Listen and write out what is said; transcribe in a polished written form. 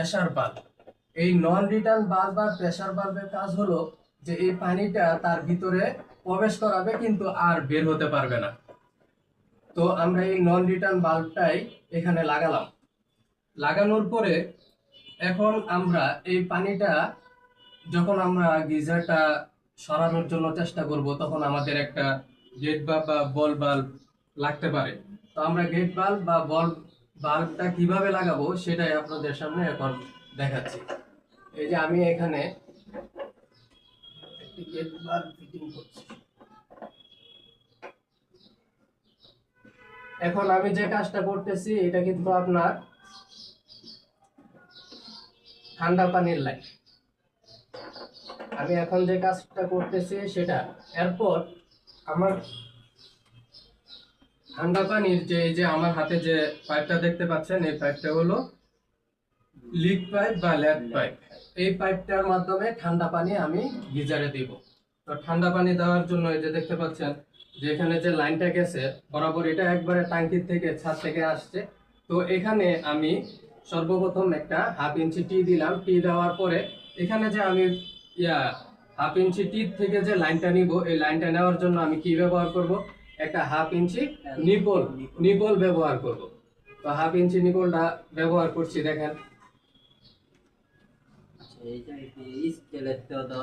Pressure bulb. এই নন return bulb বা pressure বাল্বের কাজ হলো যে এই পানিটা তার ভিতরে প্রবেশ করাবে কিন্তু আর বের হতে পারবে না। তো আমরা এই নন রিটার্ন বাল্বটাই এখানে লাগালাম। লাগানোর পরে এখন আমরা এই পানিটা যখন আমরা গিজারটা সরানোর জন্য চেষ্টা করব তখন আমাদের একটা গেট বাল্ব বা বল বাল্ব লাগতে পারে। তো আমরা গেট বাল্ব বা বল বাল্বটা কিভাবে লাগাবো সেটাই আপনাদের সামনে এখন দেখাচ্ছি। এই যে আমি এখানে একটি গেট বাল্ব ফিটিং করছি। এখন আমি যে কাজটা করতেছি এটা কিন্তু আপনার ঠান্ডা পানির লাইন। আমি এখন যে কাজটা করতেছি সেটা, এরপর আমার ঠান্ডা পানির যে এই যে আমার হাতে যে পাইপটা দেখতে পাচ্ছেন এই পাইপটা হলো লিক পাইপ বা ল্যাপ পাইপ। এই পাইপটার মাধ্যমে ঠান্ডা পানি আমি গিজারে দিব। তো ঠান্ডা পানি দেওয়ার জন্য এই যে দেখতে পাচ্ছেন যে এখানে যে লাইনটা গেছে বরাবর এটা একবারে ট্যাঙ্কির থেকে ছাদ থেকে আসছে। তো এখানে আমি সর্বপ্রথম একটা হাফ ইঞ্চি টি দিলাম। টি দেওয়ার পরে এখানে যে আমি হাফ ইঞ্চি টি থেকে যে লাইনটা নিব এই লাইনটা নেওয়ার জন্য আমি কি ব্যবহার করব, একটা হাফ ইঞ্চি নিপল নিপল ব্যবহার করব। তো হাফ ইঞ্চি নিপলটা ব্যবহার করছি দেখেন। এইটা স্কেলের তো